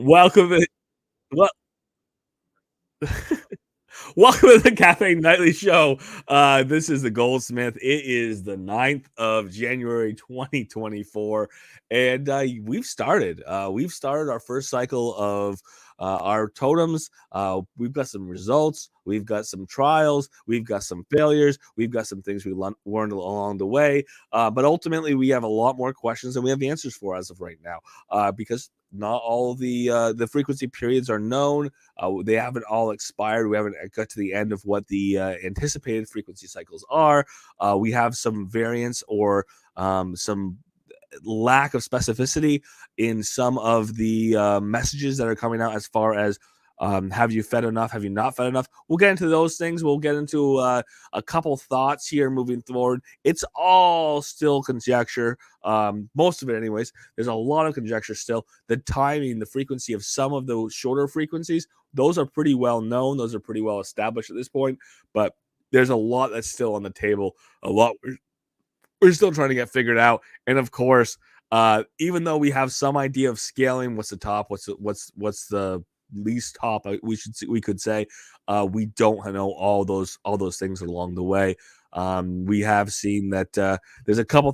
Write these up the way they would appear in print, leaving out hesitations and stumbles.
Welcome to wel welcome to the Cafe Nightly Show. This is the Goldsmith. It is the 9th of January, 2024, and we've started our first cycle of our totems. We've got some results, we've got some trials, we've got some failures, we've got some things we learned along the way. But ultimately, we have a lot more questions than we have answers for as of right now, because not all of the frequency periods are known. They haven't all expired. We haven't got to the end of what the anticipated frequency cycles are. We have some variance or some lack of specificity in some of the messages that are coming out as far as have you fed enough? Have you not fed enough? We'll get into those things. We'll get into a couple thoughts here moving forward. It's all still conjecture. Most of it, anyways. There's a lot of conjecture still. The timing, the frequency of some of those shorter frequencies, those are pretty well known. Those are pretty well established at this point. But there's a lot that's still on the table. A lot we're still trying to get figured out. And of course, even though we have some idea of scaling, what's the top, what's the least top, we could say, we don't know all those things along the way. We have seen that there's a couple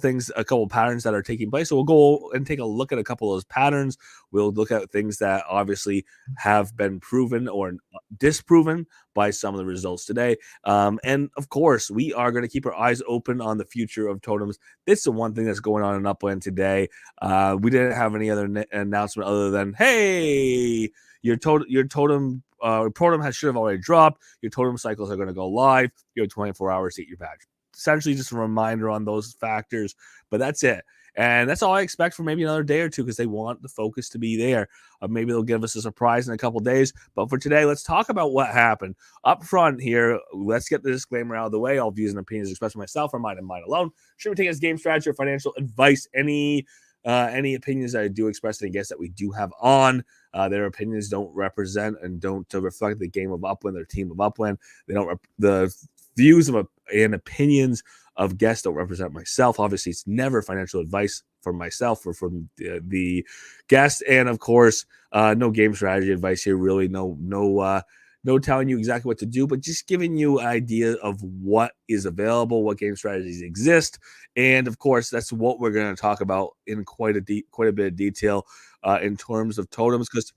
patterns that are taking place. So we'll go and take a look at a couple of those patterns. We'll look at things that obviously have been proven or disproven by some of the results today. And of course, we are going to keep our eyes open on the future of totems. This is the one thing that's going on in Upland today. We didn't have any other announcement other than, hey, your totem should have already dropped. Your totem cycles are going to go live. You have 24 hours to get your badge. Essentially, just a reminder on those factors, but that's it. And that's all I expect for maybe another day or two because they want the focus to be there. Maybe they'll give us a surprise in a couple days. But for today, let's talk about what happened. Up front here, let's get the disclaimer out of the way. All views and opinions expressed by myself are mine and mine alone. Should we take as game strategy or financial advice? Any opinions that I do express any guests that we do have on, their opinions don't represent and don't reflect the game of Upland, their team of Upland. They don't the views and opinions of guests don't represent myself. Obviously, it's never financial advice from myself or from the guest, and of course, no game strategy advice here. Really, no telling you exactly what to do, but just giving you an idea of what is available, what game strategies exist, and of course, that's what we're going to talk about in quite a bit of detail in terms of totems. Because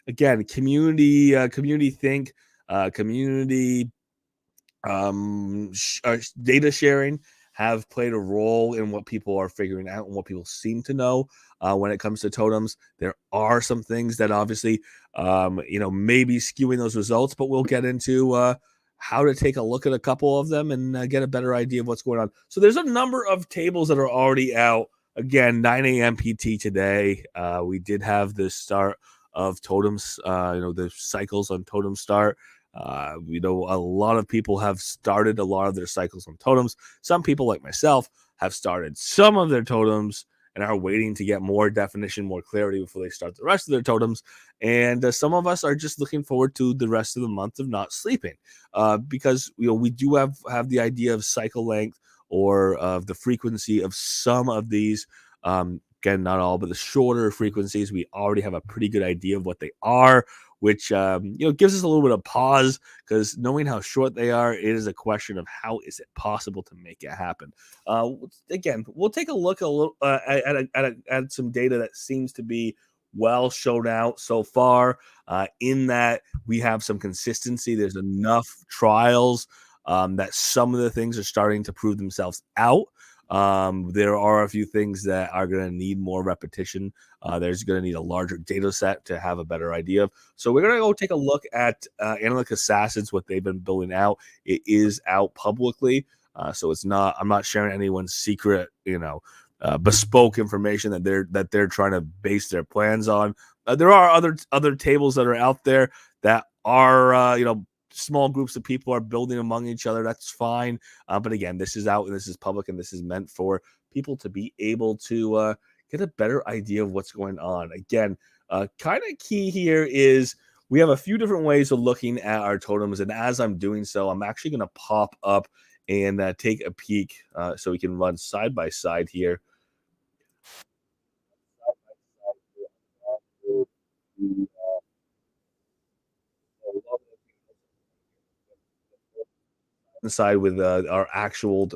again, community think, community data sharing have played a role in what people are figuring out and what people seem to know when it comes to totems. There are some things that obviously, maybe skewing those results, but we'll get into how to take a look at a couple of them and get a better idea of what's going on. So there's a number of tables that are already out. Again, 9 a.m. PT today. We did have the start of totems, the cycles on totem start. A lot of people have started a lot of their cycles on totems. Some people, like myself, have started some of their totems and are waiting to get more definition, more clarity before they start the rest of their totems. And some of us are just looking forward to the rest of the month of not sleeping, because we do have the idea of cycle length or of the frequency of some of these. Again, not all, but the shorter frequencies, we already have a pretty good idea of what they are, which gives us a little bit of pause because knowing how short they are, it is a question of how is it possible to make it happen. Again, we'll take a look at some data that seems to be well shown out so far. In that we have some consistency. There's enough trials that some of the things are starting to prove themselves out. There are a few things that are going to need more repetition. There's going to need a larger data set to have a better idea of. So we're going to go take a look at Analytic Assassins, what they've been building out. It is out publicly. So I'm not sharing anyone's secret, bespoke information that they're trying to base their plans on. There are other tables that are out there that are, small groups of people are building among each other. That's fine. But again, this is out and this is public and this is meant for people to be able to get a better idea of what's going on. Again, kind of key here is we have a few different ways of looking at our totems. And as I'm doing so, I'm actually going to pop up and take a peek so we can run side by side here. coincide with our actual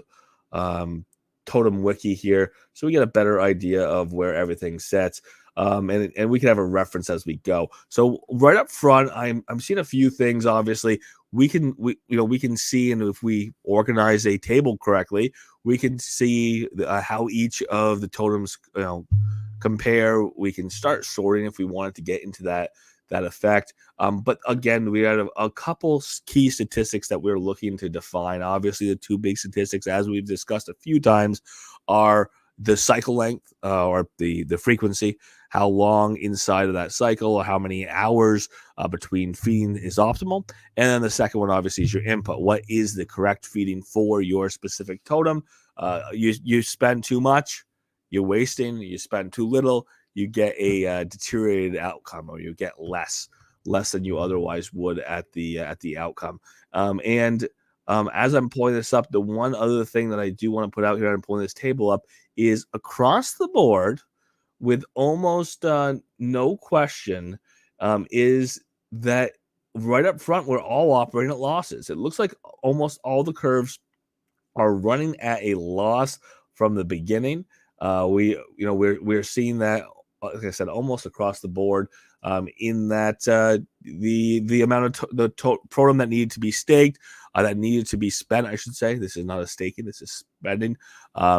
um, totem wiki here, so we get a better idea of where everything sets. And we can have a reference as we go. So right up front, I'm seeing a few things. Obviously, we can see, and if we organize a table correctly, we can see how each of the totems compare. We can start sorting if we wanted to get into that effect. But again, we had a couple key statistics that we're looking to define. Obviously, the two big statistics, as we've discussed a few times, are the cycle length, or the frequency, how long inside of that cycle, or how many hours between feeding is optimal. And then the second one, obviously, is your input. What is the correct feeding for your specific totem? You spend too much, you're wasting. You spend too little, you get a deteriorated outcome, or you get less than you otherwise would at the outcome. And As I'm pulling this up, the one other thing that I do want to put out here, I'm pulling this table up, is across the board, with almost no question, is that right up front we're all operating at losses. It looks like almost all the curves are running at a loss from the beginning. We're seeing that, like I said, almost across the board. In that the amount of protem that needed to be staked, that needed to be spent, I should say. This is not a staking. This is spending.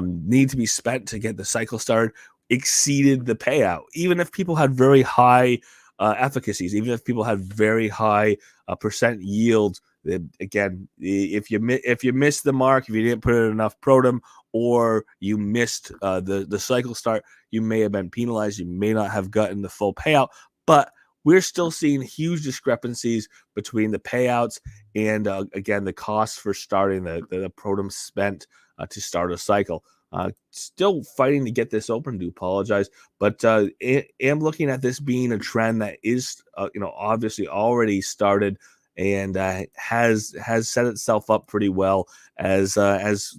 Need to be spent to get the cycle started, exceeded the payout. Even if people had very high efficacies, even if people had very high percent yields, again, if you missed the mark, if you didn't put in enough protem, or you missed the cycle start, you may have been penalized. You may not have gotten the full payout. But we're still seeing huge discrepancies between the payouts and again, the costs for starting the protem spent to start a cycle. Still fighting to get this open. Do apologize, but am looking at this being a trend that is obviously already started, and has set itself up pretty well as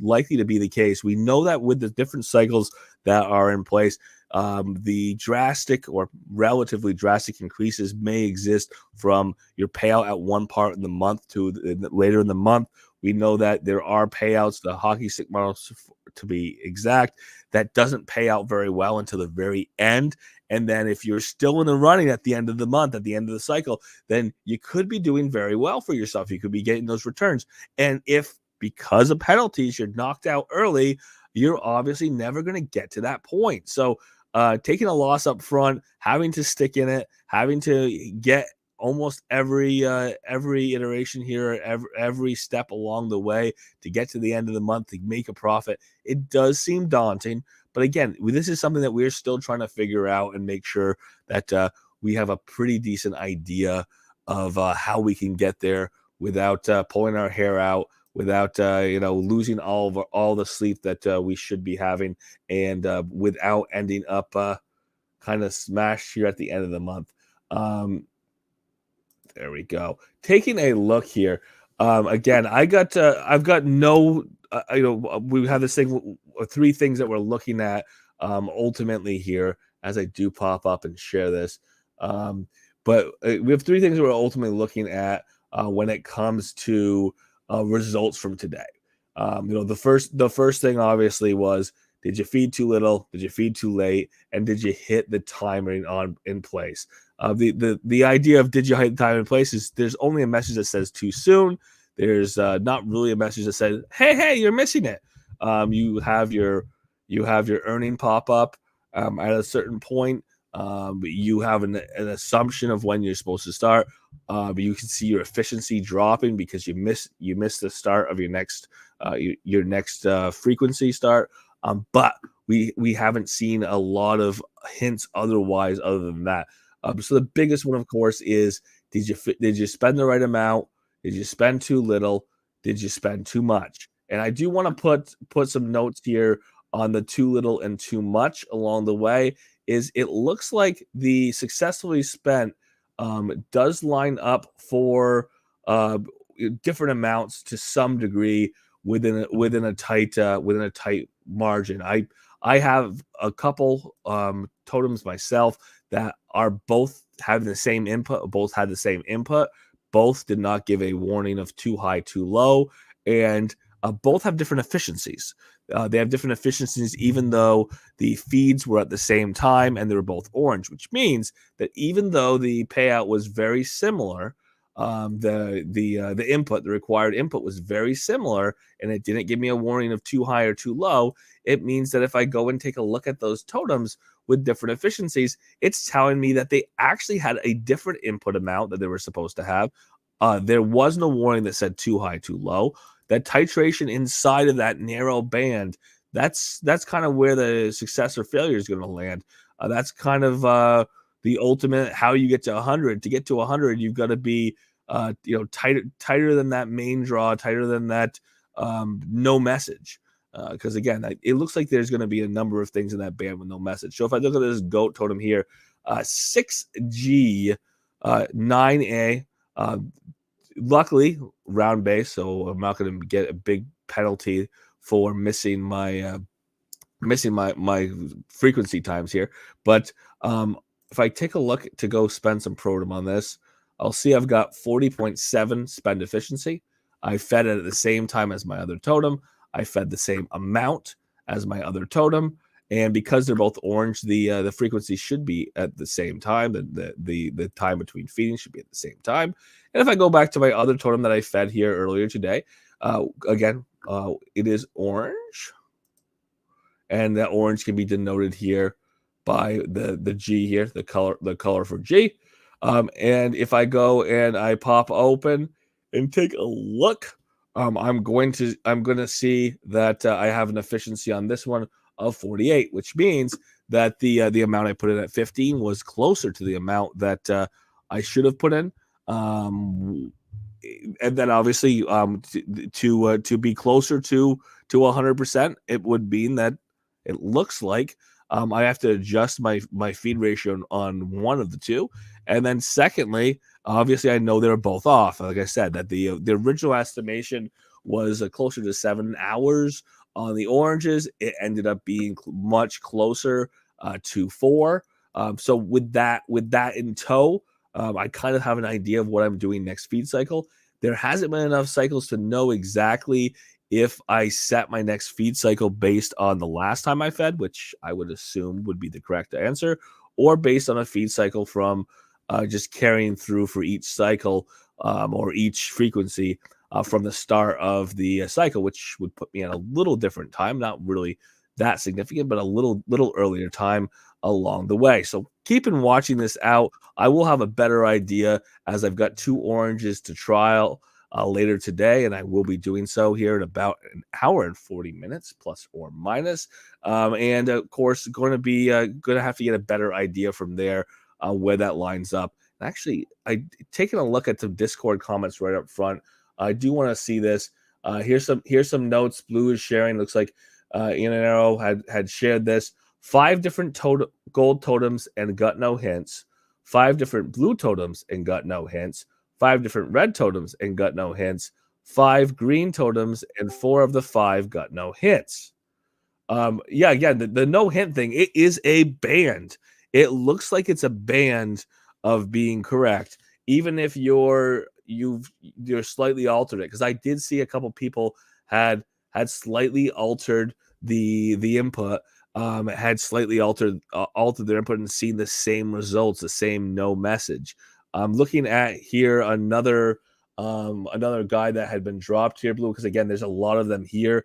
likely to be the case. We know that with the different cycles that are in place, the drastic or relatively drastic increases may exist from your payout at one part in the month to later in the month. We know that there are payouts, the hockey stick model to be exact, that doesn't pay out very well until the very end. And then if you're still in the running at the end of the month, at the end of the cycle, then you could be doing very well for yourself. You could be getting those returns. And if because of penalties you're knocked out early, you're obviously never going to get to that point. So taking a loss up front, having to stick in it, having to get almost every iteration here, every step along the way to get to the end of the month to make a profit, it does seem daunting. But again, this is something that we're still trying to figure out and make sure that we have a pretty decent idea of how we can get there without pulling our hair out, without losing all the sleep that we should be having, and without ending up kind of smashed here at the end of the month. There we go. Taking a look here. Again, I've got no, we have this thing, three things that we're looking at ultimately here, as I do pop up and share this. But we have three things that we're ultimately looking at when it comes to results from today. The first thing obviously was, did you feed too little? Did you feed too late? And did you hit the timing in place? The idea of did you hit the time in place is there's only a message that says too soon. There's not really a message that says, hey, you're missing it. You have your earning pop up at a certain point. You have an assumption of when you're supposed to start. You can see your efficiency dropping because you missed the start of your next frequency start. But we haven't seen a lot of hints otherwise other than that. So the biggest one, of course, is did you spend the right amount? Did you spend too little? Did you spend too much? And I do want to put some notes here on the too little and too much along the way. Is it looks like the successfully spent does line up for different amounts to some degree within a tight margin. I have a couple totems myself that are both having the same input, both had the same input, both did not give a warning of too high, too low, and both have different efficiencies. They have different efficiencies, even though the feeds were at the same time and they were both orange, which means that even though the payout was very similar, the input, the required input was very similar, and it didn't give me a warning of too high or too low. It means that if I go and take a look at those totems with different efficiencies, it's telling me that they actually had a different input amount that they were supposed to have. There was no warning that said too high, too low. That titration inside of that narrow band, that's kind of where the success or failure is going to land. That's kind of the ultimate how you get to 100. To get to 100, you've got to be tighter than that main draw, tighter than that no message. Because again, it looks like there's going to be a number of things in that band with no message. So if I look at this goat totem here, 6G, 9A. Luckily, round base, so I'm not going to get a big penalty for missing my frequency times here. But if I take a look to go spend some Protem on this, I'll see I've got 40.7 spend efficiency. I fed it at the same time as my other totem. I fed the same amount as my other totem. And because they're both orange, the frequency should be at the same time. The time between feeding should be at the same time. And if I go back to my other totem that I fed here earlier today, again, it is orange. And that orange can be denoted here by the G here, the color for G. And if I go and I pop open and take a look, I'm going to see that I have an efficiency on this one of 48, which means that the amount I put in at 15 was closer to the amount that I should have put in. And then obviously to be closer to 100%, it would mean that it looks like I have to adjust my feed ratio on one of the two. And then secondly, obviously I know they're both off. Like I said, that the original estimation was closer to 7 hours on the oranges. It ended up being much closer to 4. So with that in tow, I kind of have an idea of what I'm doing next feed cycle. There hasn't been enough cycles to know exactly if I set my next feed cycle based on the last time I fed, which I would assume would be the correct answer, or based on a feed cycle from just carrying through for each cycle or each frequency from the start of the cycle, which would put me at a little different time, not really that significant, but a little earlier time along the way. So keep on watching this out. I will have a better idea as I've got 2 oranges to trial later today, and I will be doing so here in about an hour and 40 minutes, plus or minus. And of course, going to have to get a better idea from there where that lines up. And actually, I taking a look at some Discord comments right up front. I do want to see this. Here's some notes. Blue is sharing. Looks like Ian and Arrow had shared this. 5 different gold totems and got no hints. 5 different blue totems and got no hints. 5 different red totems and got no hints. 5 green totems and 4 of the 5 got no hints. The no hint thing, it is a band. It looks like it's a band of being correct, even if you're slightly altered it. Because I did see a couple people had slightly altered the input, had slightly altered their input and seen the same results, the same no message. I'm looking at here another guy that had been dropped here, Blue, because again, there's a lot of them here.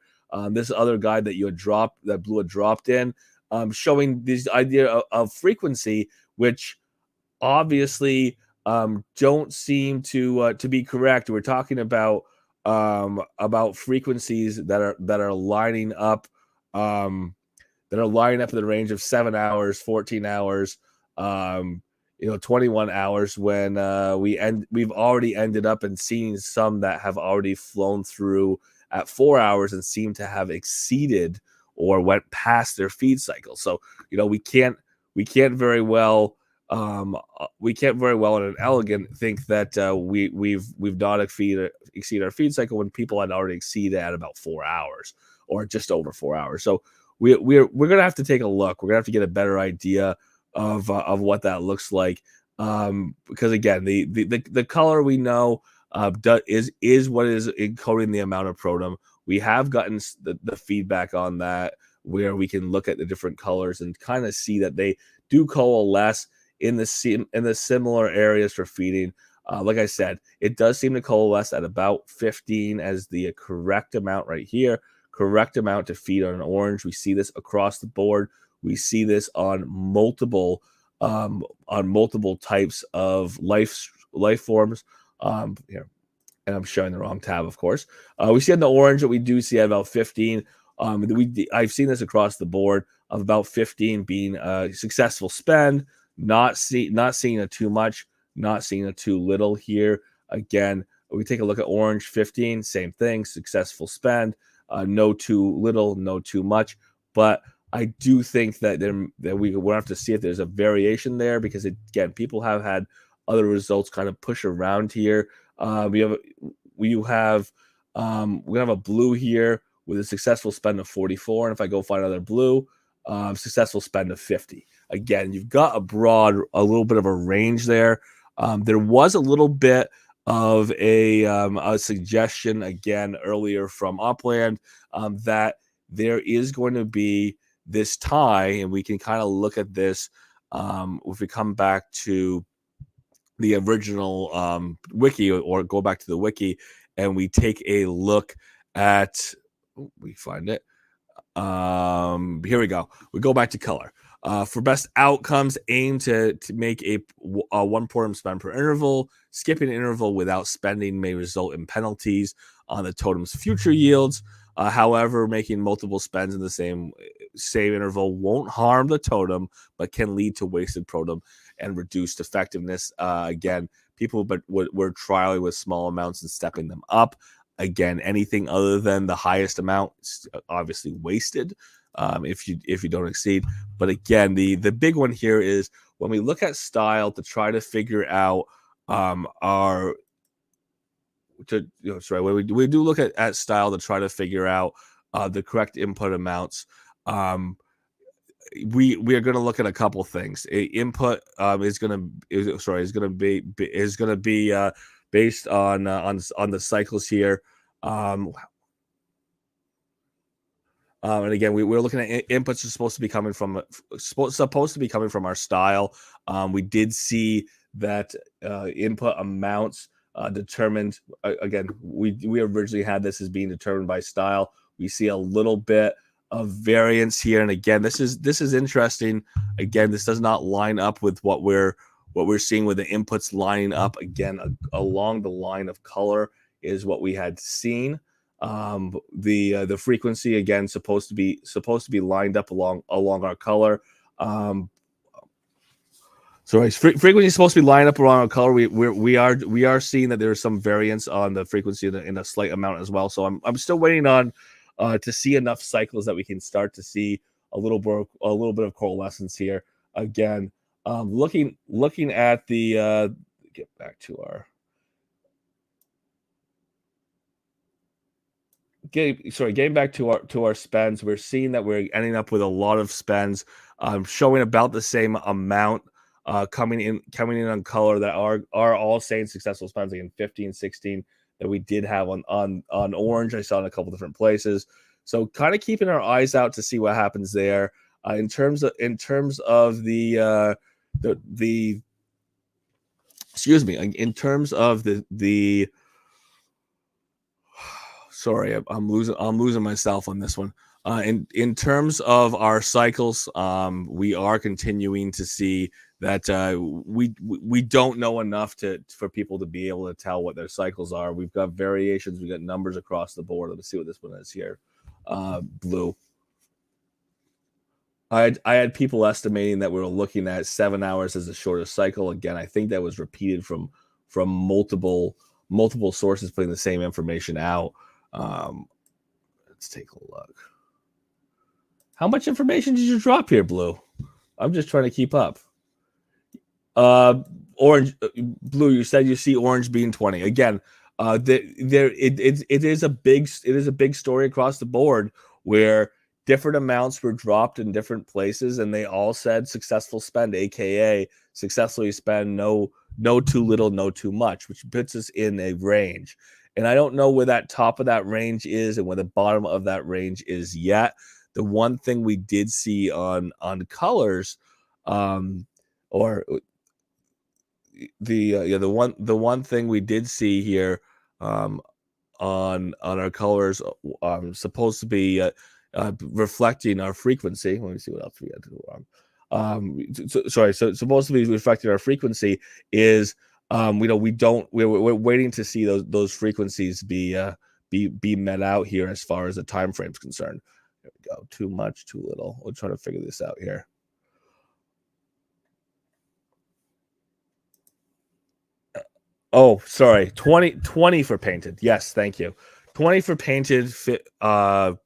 This other guy that Blue had dropped in, showing this idea of frequency, which obviously don't seem to be correct. We're talking about frequencies that are lining up in the range of 7 hours, 14 hours, 21 hours, when we've already ended up and seen some that have already flown through at 4 hours and seem to have exceeded or went past their feed cycle. So, we can't very well in an elegant think that we've not exceed our feed cycle when people had already exceeded at about 4 hours or just over 4 hours. So we're gonna have to take a look. We're gonna have to get a better idea of what that looks like, because again, the color we know, is what is encoding the amount of protum. We have gotten the feedback on that, where we can look at the different colors and kind of see that they do coalesce in the similar areas for feeding. Like I said, it does seem to coalesce at about 15 as the correct amount right here, correct amount to feed on an orange. We see this across the board. We see this on multiple types of life forms. Here, and I'm showing the wrong tab, of course. We see on the orange that we do see at about 15. I've seen this across the board of about 15 being a successful spend, not seeing it too much, not seeing it too little here. Again, we take a look at orange, 15, same thing, successful spend, no too little, no too much. But I do think that we'll have to see if there's a variation there, because again, people have had other results kind of push around here. We have a blue here with a successful spend of 44, and if I go find another blue, successful spend of 50. Again, you've got a little bit of a range there. There was a little bit of a suggestion again earlier from Upland that there is going to be this tie, and we can kind of look at this if we come back to the original wiki, or go back to the wiki, and we take a look at, we find it. Here we go. We go back to color. For best outcomes, aim to make a 1 protum spend per interval. Skipping an interval without spending may result in penalties on the totem's future yields. However, making multiple spends in the same interval won't harm the totem, but can lead to wasted protum and reduced effectiveness. Again, people were trialing with small amounts and stepping them up. Again, anything other than the highest amount is obviously wasted if you don't exceed. But again, the big one here is when we look at style to try to figure out when we do look at style to try to figure out the correct input amounts. We are going to look at a couple things. Input is going to be based on the cycles here. And again, we're looking at inputs are supposed to be coming from our style. We did see that input amounts determined. Again, we originally had this as being determined by style. We see a little bit of variance here, and again, this is interesting. Again, this does not line up with what we're seeing with the inputs lining up. Again, along the line of color is what we had seen. The frequency again supposed to be lined up along our color. Frequency is supposed to be lined up around our color. We are seeing that there is some variance on the frequency in a slight amount as well. So I'm still waiting on to see enough cycles that we can start to see a little bit of coalescence here. Again, looking at the get back to our getting back to our spends. We're seeing that we're ending up with a lot of spends showing about the same amount coming in on color that are all saying successful spends, like in 15, 16 that we did have on orange. I saw in a couple different places. So kind of keeping our eyes out to see what happens there. In terms of the excuse me, in terms of the sorry, I'm losing myself on this one. In terms of our cycles, we are continuing to see that we don't know enough for people to be able to tell what their cycles are. We've got variations, we've got numbers across the board. Let's see what this one is here. Blue. I had people estimating that we were looking at 7 hours as the shortest cycle. Again, I think that was repeated from multiple sources putting the same information out. Let's take a look. How much information did you drop here, Blue? I'm just trying to keep up. Orange, Blue. You said you see orange being 20. Again, it is a big story across the board where different amounts were dropped in different places, and they all said successful spend, aka successfully spend, no no too little, no too much, which puts us in a range. And I don't know where that top of that range is and where the bottom of that range is yet. The one thing we did see on colors, or the one thing we did see here, um, on our colors, supposed to be reflecting our frequency. Let me see what else we had to do wrong. So it's supposed to be reflecting our frequency is, we don't we're waiting to see those frequencies be met out here as far as the time frame is concerned. There we go. Too much, too little. We're trying to figure this out here. Oh, sorry. 20 for painted. Yes, thank you. 20 for painted. Let's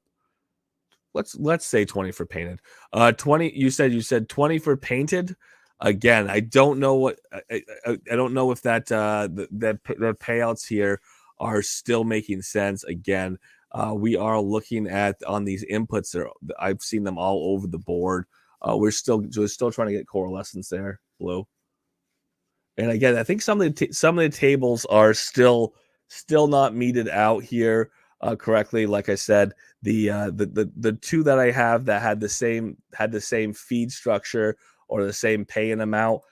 say 20 for painted. 20. You said 20 for painted. Again, I don't know what I don't know if that the payouts here are still making sense. Again, we are looking at on these inputs there. I've seen them all over the board. We're still trying to get coalescence there. Blue. And again, I think some of the tables are still not meted out here correctly. Like I said, the two that I have that had the same feed structure or the same pay-in amount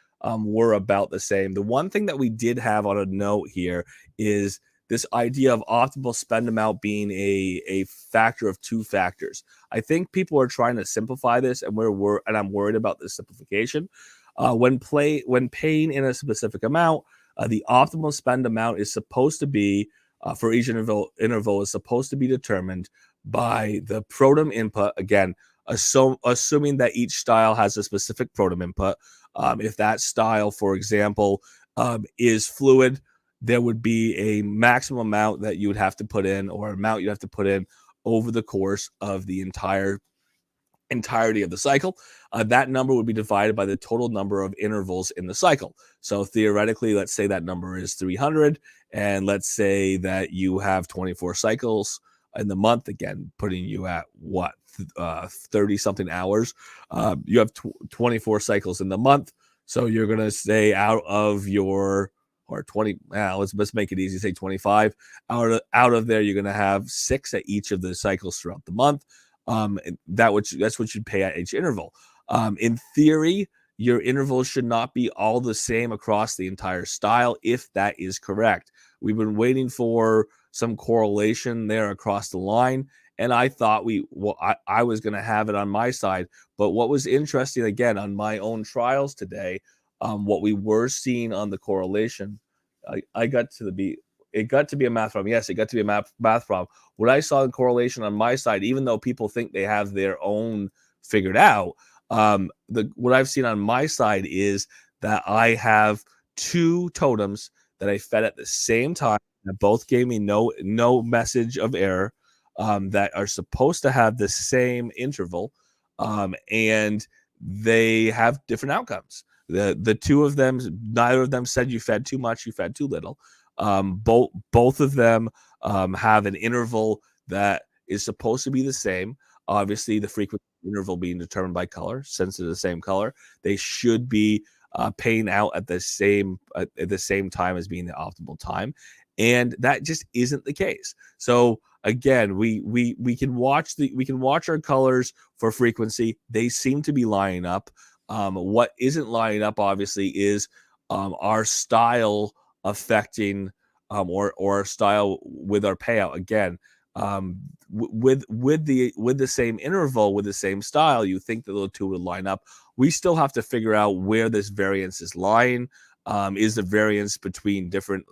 were about the same. The one thing that we did have on a note here is this idea of optimal spend amount being a factor of two factors. I think people are trying to simplify this, and I'm worried about this simplification. When paying in a specific amount, the optimal spend amount is supposed to be for each interval is supposed to be determined by the protem input. Again, assuming that each style has a specific protem input. If that style, for example, is fluid, there would be a maximum amount that you would have to put in, or amount you have to put in over the course of the entirety of the cycle. That number would be divided by the total number of intervals in the cycle. So theoretically, let's say that number is 300, and let's say that you have 24 cycles in the month. Again, putting you at what 30 something hours. You have 24 cycles in the month, so you're gonna say out of your or 20. Let's make it easy. Say 25 out of there. You're gonna have 6 at each of the cycles throughout the month. That's what you'd pay at each interval. In theory, your intervals should not be all the same across the entire style, if that is correct. We've been waiting for some correlation there across the line, and I thought I was going to have it on my side. But what was interesting, again, on my own trials today, what we were seeing on the correlation, I got to it got to be a math problem. Yes, it got to be a math problem. What I saw in correlation on my side, even though people think they have their own figured out, what I've seen on my side is that I have 2 totems that I fed at the same time that both gave me no message of error, that are supposed to have the same interval, and they have different outcomes. The two of them, neither of them said you fed too much, you fed too little. Both of them have an interval that is supposed to be the same. Obviously, the frequency interval being determined by color, since they're the same color, they should be paying out at the same time as being the optimal time, and that just isn't the case. So again, we can watch our colors for frequency. They seem to be lining up. What isn't lining up, obviously, is our style affecting or our style with our payout. Again, with the same interval, with the same style, you think that the two would line up. We still have to figure out where this variance is lying. Is the variance between different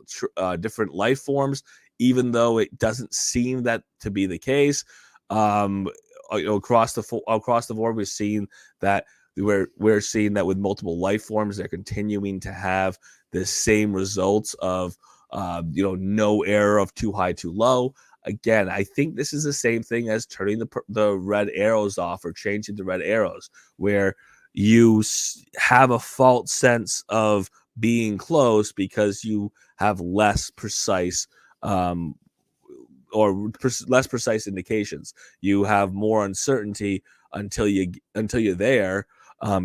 life forms, even though it doesn't seem that to be the case. Across the board, we're seeing that with multiple life forms, they're continuing to have the same results of no error of too high, too low. Again, I think this is the same thing as turning the red arrows off or changing the red arrows, where you have a false sense of being close because you have less precise less precise indications. You have more uncertainty until you're there,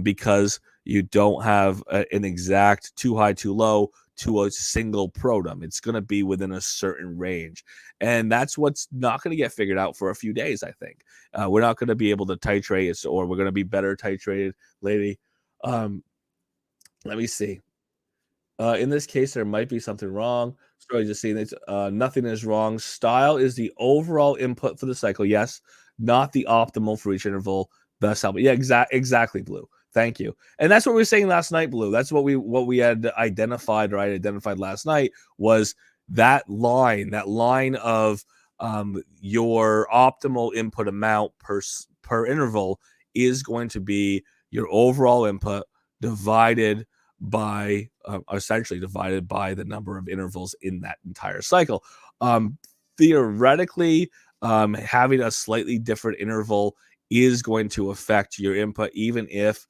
because You don't have an exact too high, too low to a single protum. It's going to be within a certain range. And that's what's not going to get figured out for a few days, I think. We're not going to be able to titrate it, or we're going to be better titrated, lady. Um, Let me see. In this case, there might be something wrong. So I just see that nothing is wrong. Style is the overall input for the cycle. Yes, not the optimal for each interval. Best help. Yeah, exactly, Blue. Thank you. And that's what we were saying last night, Blue. That's what we had identified, or I identified last night, was that line of your optimal input amount per interval is going to be your overall input divided by essentially divided by the number of intervals in that entire cycle. Um, Theoretically, having a slightly different interval is going to affect your input, even if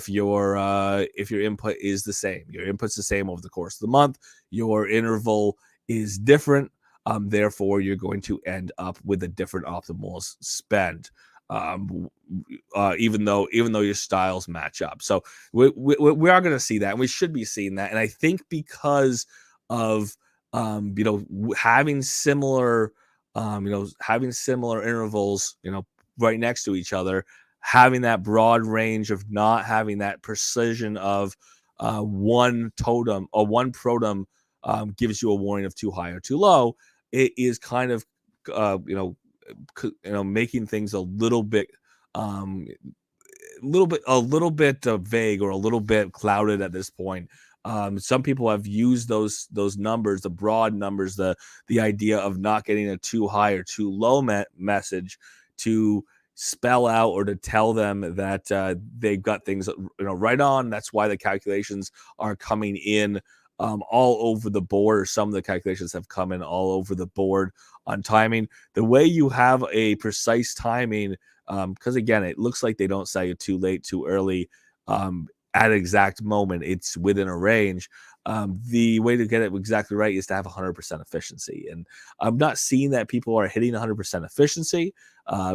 your input is the same. Your input's the same over the course of the month. Your interval is different. Therefore, you're going to end up with a different optimal spend. Um, even though your styles match up, so we are going to see that, and we should be seeing that. And I think because of having similar having similar intervals right next to each other, having that broad range of not having that precision of one totem or one protem gives you a warning of too high or too low. It is kind of uh, you know making things um a little bit vague, or a little bit clouded at this point. Some people have used those numbers, the broad numbers, the idea of not getting a too high or too low message, to spell out or to tell them that they've got things right on. That's why the calculations are coming in all over the board, or some of the calculations have come in all over the board on timing. The way you have a precise timing, because again, it looks like they don't sell you too late, too early, at an exact moment. It's within a range. The way to get it exactly right is to have 100% efficiency, and I'm not seeing that people are hitting 100% efficiency.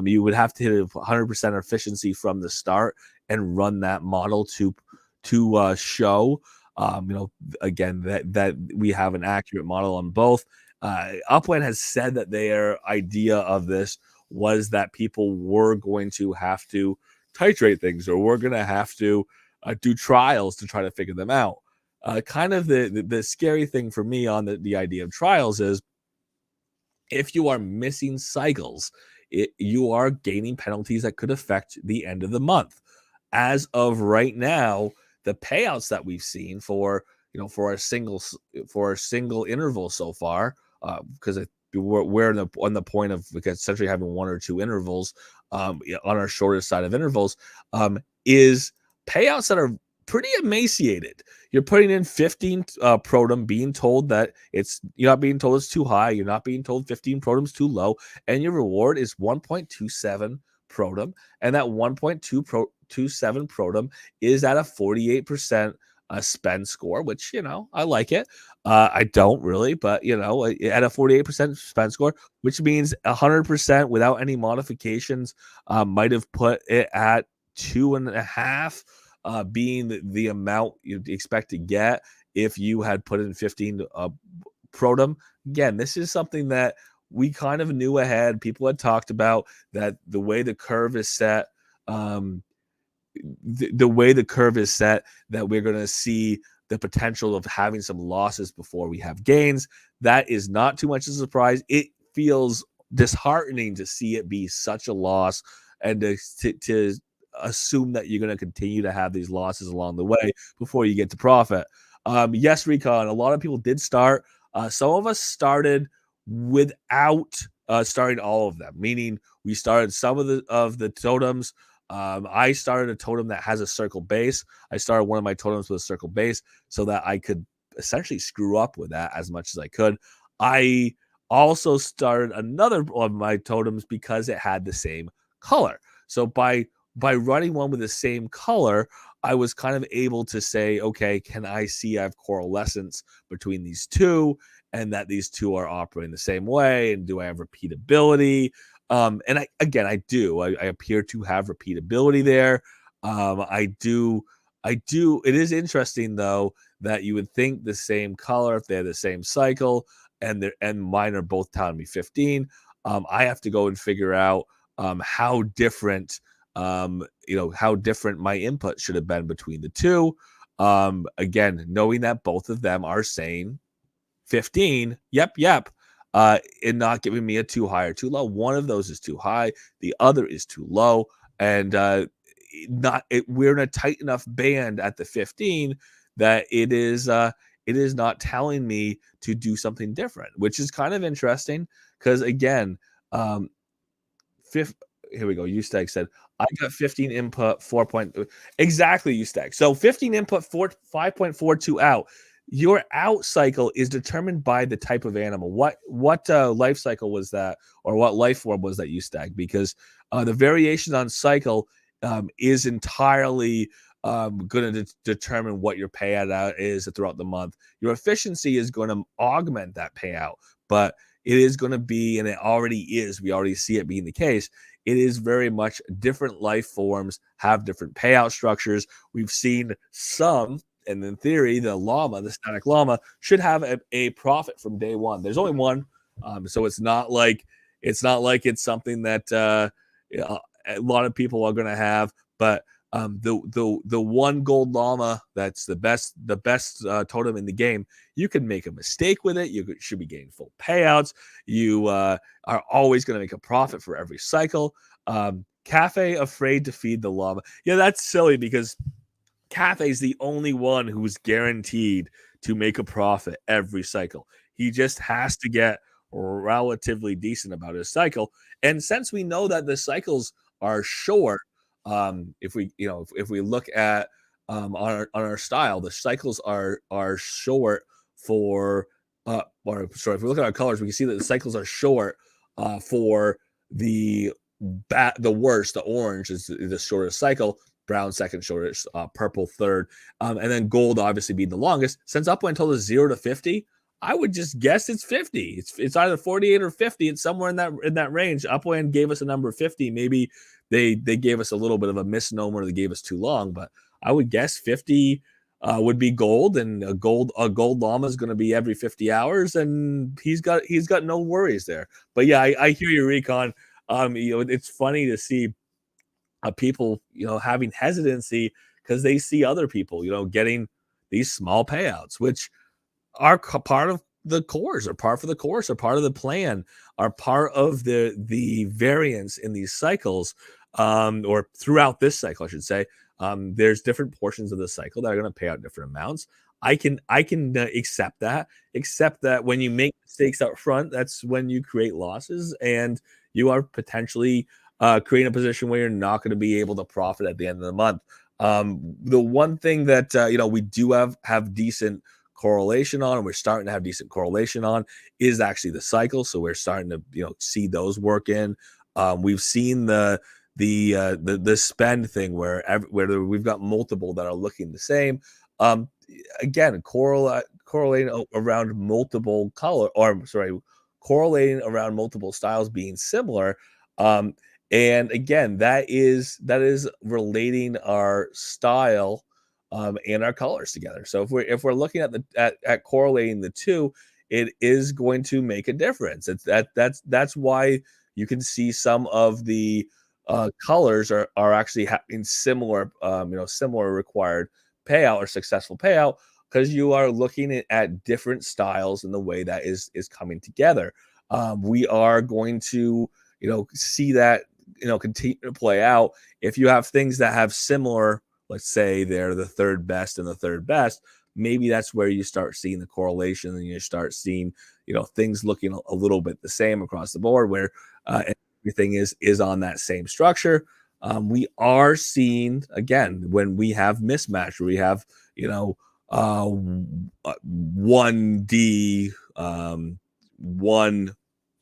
You would have to hit 100% efficiency from the start and run that model to show, again, that we have an accurate model on both. Upland has said that their idea of this was that people were going to have to titrate things, or we're going to have to do trials to try to figure them out. Kind of the scary thing for me on the idea of trials is, if you are missing cycles, you are gaining penalties that could affect the end of the month. As of right now, the payouts that we've seen for a single interval so far, because we're on the point of essentially having one or two intervals on our shortest side of intervals, is payouts that are pretty emaciated. You're putting in 15 protum, being told that you're not being told it's too high. You're not being told 15 protum's too low, and your reward is 1.27 protum, and that 1.27 protum is at a 48% spend score, which I like it. I don't really, but at a 48% spend score, which means 100% without any modifications, might have put it at 2.5, being the amount you'd expect to get if you had put in 15 protum. Again, this is something that we kind of knew ahead. People had talked about that the way the curve is set, the way the curve is set, that we're going to see the potential of having some losses before we have gains. That is not too much of a surprise. It feels disheartening to see it be such a loss, and to assume that you're going to continue to have these losses along the way before you get to profit. Yes, Recon, a lot of people did start. Some of us started without starting all of them, meaning we started some of the totems. I started a totem that has a circle base. I started one of my totems with a circle base so that I could essentially screw up with that as much as I could. I also started another one of my totems because it had the same color. So by running one with the same color, I was kind of able to say, okay, can I see I have coalescence between these two, and that these two are operating the same way? And do I have repeatability? And I do. I appear to have repeatability there. I do. I do. It is interesting though that you would think the same color if they had the same cycle, and mine are both telling me 15. I have to go and figure out how different how different my input should have been between the two. Again, knowing that both of them are saying 15, yep, yep, and not giving me a too high or too low. One of those is too high, the other is too low, and not it, we're in a tight enough band at the 15 that it is not telling me to do something different, which is kind of interesting because again, um, fifth. Here we go. Ustag said, I got 15 input, 4 point exactly, Ustag. So 15 input, 5.42 out. Your out cycle is determined by the type of animal. What life cycle was that, or what life form was that, Ustag? Because the variation on cycle is entirely going to determine what your payout out is throughout the month. Your efficiency is going to augment that payout, but it is going to be, and it already is, we already see it being the case. It is very much different life forms have different payout structures. We've seen some, and in theory, the llama, the static llama, should have a profit from day one. There's only one, so it's something that a lot of people are going to have. But the one gold llama that's the best totem in the game, you can make a mistake with it. You should be getting full payouts. You are always going to make a profit for every cycle. Cafe afraid to feed the llama. Yeah, that's silly because Cafe's the only one who's guaranteed to make a profit every cycle. He just has to get relatively decent about his cycle. And since we know that the cycles are short, if we if we look at on our style, the cycles are short for or sorry, if we look at our colors, we can see that the cycles are short for the the worst. The orange is the shortest cycle, brown second shortest, purple third, and then gold obviously being the longest. Since Upland told us 0 to 50, I would just guess it's 50. It's either 48 or 50. It's somewhere in that range. Upland gave us a number of 50. Maybe they gave us a little bit of a misnomer. They gave us too long, but I would guess 50 would be gold, and a gold llama is going to be every 50 hours, and he's got no worries there. But yeah, I hear you, Recon. It's funny to see people, having hesitancy because they see other people, getting these small payouts, which are part of the course, or part for the course, or part of the plan, are part of the variance in these cycles, or throughout this cycle, I should say. There's different portions of the cycle that are going to pay out different amounts. I can accept that when you make mistakes up front, that's when you create losses, and you are potentially creating a position where you're not going to be able to profit at the end of the month. The one thing that we do have decent correlation on, and we're starting to have decent correlation on, is actually the cycle. So we're starting to see those work in. We've seen the spend thing where we've got multiple that are looking the same. Again, correlating around multiple color, or sorry, correlating around multiple styles being similar. Um, and again, that is relating our style and our colors together. So if we're looking at at correlating the two, it is going to make a difference. That's why you can see some of the colors are actually having similar similar required payout or successful payout, because you are looking at different styles and the way that is coming together. We are going to see that continue to play out. If you have things that have similar, let's say they're the third best and the third best, maybe that's where you start seeing the correlation, and you start seeing things looking a little bit the same across the board, where everything is on that same structure. We are seeing, again, when we have mismatch, where we have 1D,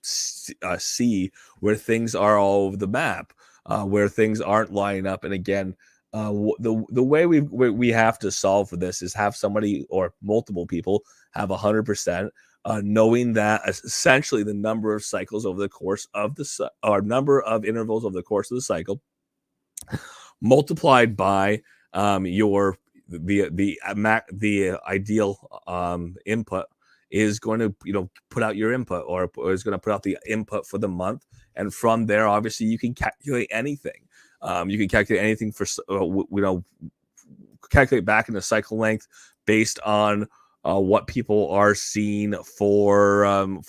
1C, where things are all over the map, where things aren't lining up. And again, the way we have to solve for this is have somebody or multiple people have 100%, knowing that essentially the number of cycles over the course of or number of intervals over the course of the cycle, multiplied by your the ideal input is going to put out your input, or is going to put out the input for the month, and from there obviously you can calculate anything. You can calculate anything for calculate back into cycle length based on what people are seeing for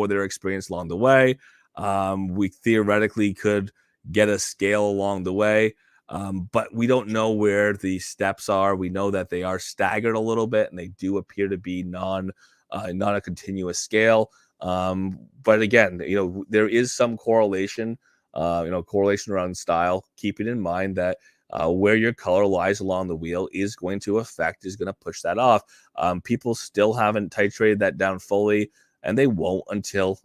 their experience along the way. We theoretically could get a scale along the way, but we don't know where the steps are. We know that they are staggered a little bit, and they do appear to be not a continuous scale. But again, there is some correlation, correlation around style, keeping in mind that where your color lies along the wheel is going to push that off. People still haven't titrated that down fully, and they won't until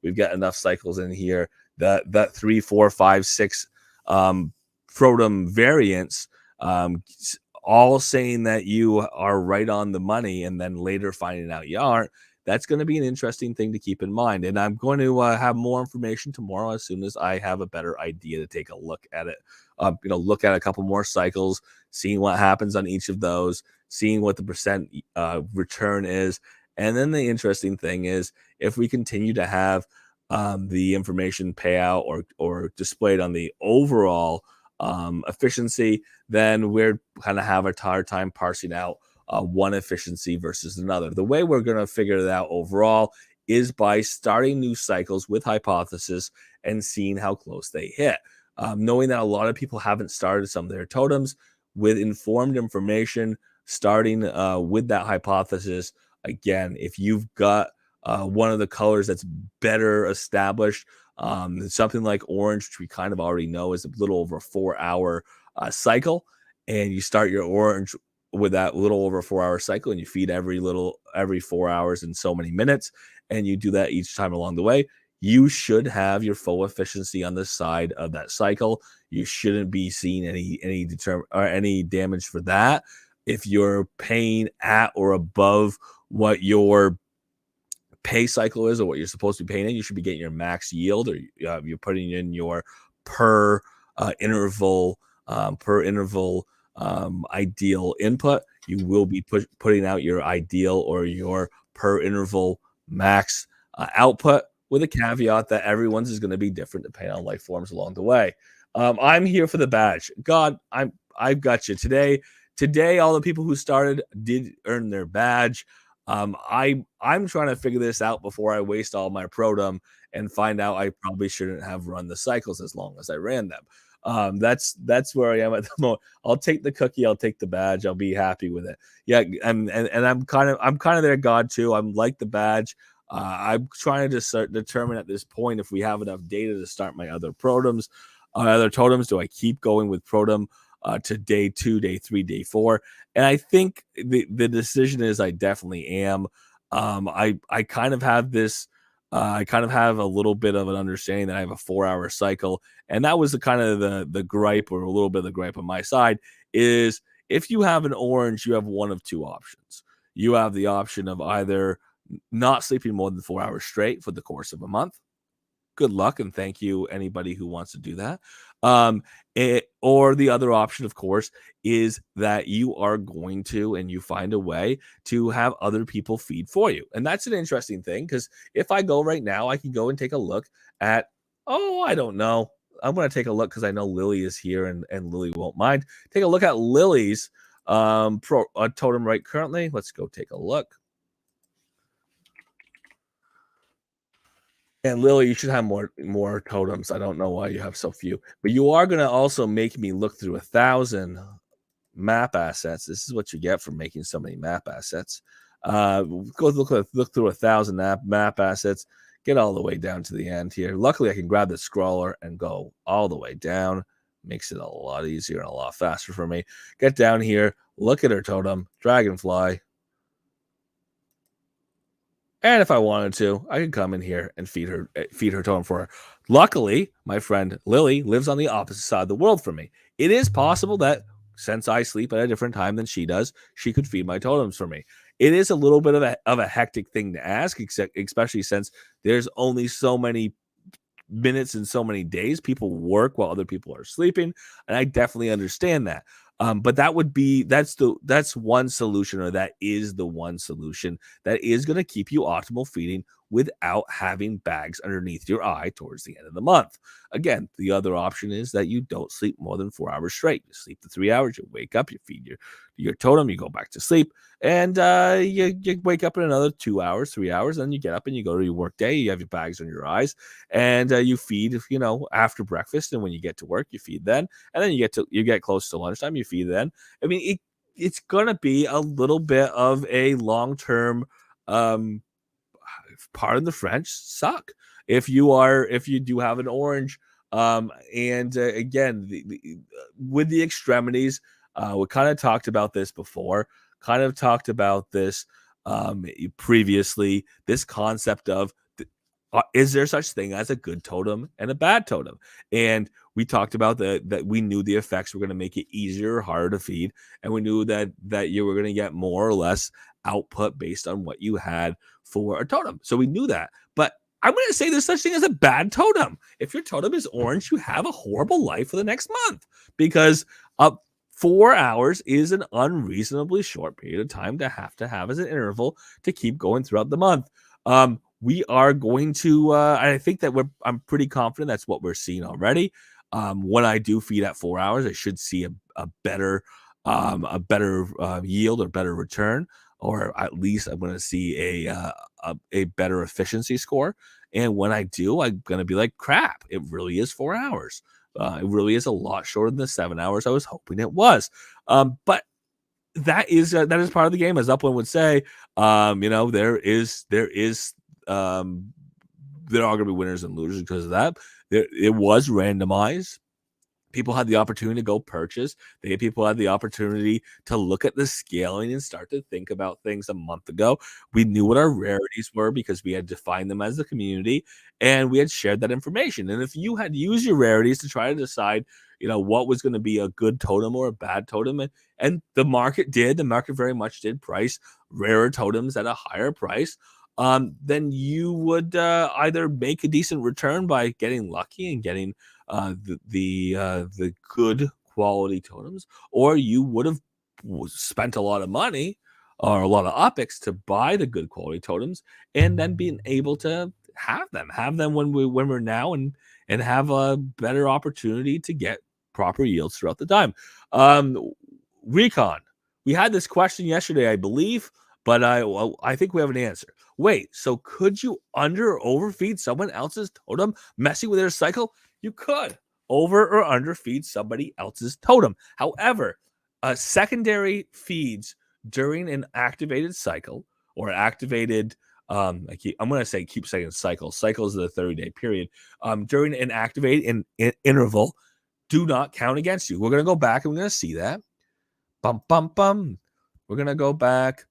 we've got enough cycles in here that 3, 4, 5, 6 Protem variants, all saying that you are right on the money, and then later finding out you aren't. That's going to be an interesting thing to keep in mind. And I'm going to have more information tomorrow as soon as I have a better idea to take a look at it. Look at a couple more cycles, seeing what happens on each of those, seeing what the percent return is. And then the interesting thing is, if we continue to have the information payout or displayed on the overall efficiency, then we're kind of have a hard time parsing out one efficiency versus another. The way we're going to figure it out overall is by starting new cycles with hypothesis and seeing how close they hit. Knowing that a lot of people haven't started some of their totems with informed information, starting with that hypothesis. Again, if you've got one of the colors that's better established, something like orange, which we kind of already know is a little over a 4-hour cycle, and you start your orange with that little over 4-hour cycle, and you feed every 4 hours and so many minutes, and you do that each time along the way, you should have your full efficiency on the side of that cycle. You shouldn't be seeing any damage for that. If you're paying at or above what your pay cycle is, or what you're supposed to be paying in, you should be getting your max yield, or you're putting in your per interval ideal input. You will be putting out your ideal or your per interval max output, with a caveat that everyone's is going to be different depending on life forms along the way. I'm here for the badge. God, I've got you today. Today, all the people who started did earn their badge. I'm trying to figure this out before I waste all my Protem and find out I probably shouldn't have run the cycles as long as I ran them. That's where I am at the moment. I'll take the cookie, I'll take the badge, I'll be happy with it. Yeah, and I'm kind of their god too. I'm like the badge. I'm trying to determine at this point if we have enough data to start my other totems. Do I keep going with Protem to day 2, day 3, day 4? And I think the decision is I definitely am. I kind of have this. I kind of have a little bit of an understanding that I have a 4-hour cycle, and that was the gripe, or a little bit of the gripe on my side, is if you have an orange, you have one of two options. You have the option of either not sleeping more than 4 hours straight for the course of a month. Good luck, and thank you anybody who wants to do that. Or the other option, of course, is that you are going to, and you find a way to have other people feed for you. And that's an interesting thing, because if I go right now, I can go and take a look at, I don't know. I'm going to take a look because I know Lily is here, and Lily won't mind. Take a look at Lily's totem right currently. Let's go take a look. And Lily, you should have more totems. I don't know why you have so few, but you are going to also make me look through 1,000 map assets. This is what you get for making so many map assets. Go look through 1,000 map assets. Get all the way down to the end here. Luckily, I can grab the scroller and go all the way down. Makes it a lot easier and a lot faster for me. Get down here. Look at her totem, Dragonfly. And if I wanted to, I could come in here and feed her totem for her. Luckily, my friend Lily lives on the opposite side of the world from me. It is possible that since I sleep at a different time than she does, she could feed my totems for me. It is a little bit of a hectic thing to ask, especially since there's only so many minutes and so many days. People work while other people are sleeping, and I definitely understand that. But that's one solution, or that is the one solution that is going to keep you optimal feeding without having bags underneath your eye towards the end of the month. Again, the other option is that you don't sleep more than 4 hours straight. You sleep the 3 hours, you wake up, you feed your totem, you go back to sleep, and you wake up in another 2 hours, 3 hours, then you get up and you go to your work day. You have your bags on your eyes, and you feed, after breakfast, and when you get to work, you feed then, and then you get close to lunchtime, you feed then. I mean, it's gonna be a little bit of a long term, um, pardon the French, suck if you do have an orange. And again, with the extremities, we kind of talked about this before. Kind of talked about this previously. This concept of is there such thing as a good totem and a bad totem? And we talked about that we knew the effects were going to make it easier or harder to feed, and we knew that you were going to get more or less output based on what you had for a totem. So we knew that. But I'm going to say there's such thing as a bad totem. If your totem is orange, you have a horrible life for the next month, because 4 hours is an unreasonably short period of time to have as an interval to keep going throughout the month. We are going to, I think that I'm pretty confident that's what we're seeing already. When I do feed at 4 hours, I should see a better yield or better return, or at least I'm going to see a better efficiency score. And when I do, I'm going to be like, crap, it really is 4 hours. It really is a lot shorter than the 7 hours I was hoping it was. But that is part of the game, as Upland would say. Um, there are going to be winners and losers because of that. It was randomized. People had the opportunity to go purchase. People had the opportunity to look at the scaling and start to think about things a month ago. We knew what our rarities were because we had defined them as the community, and we had shared that information. And if you had used your rarities to try to decide, what was going to be a good totem or a bad totem, and the market very much did price rarer totems at a higher price, then you would either make a decent return by getting lucky and getting the good quality totems, or you would have spent a lot of money or a lot of OPEX to buy the good quality totems, and then being able to have them when we're now, and have a better opportunity to get proper yields throughout the time. Recon, we had this question yesterday, I believe, but I think we have an answer. Wait, so could you under or overfeed someone else's totem, messing with their cycle? You could over or underfeed somebody else's totem. However, secondary feeds during an activated cycle or activated, I'm going to say, keep saying cycle. Cycles is a 30-day period. During an activated interval, do not count against you. We're going to go back and we're going to see that. Bum, bum, bum. We're going to go back.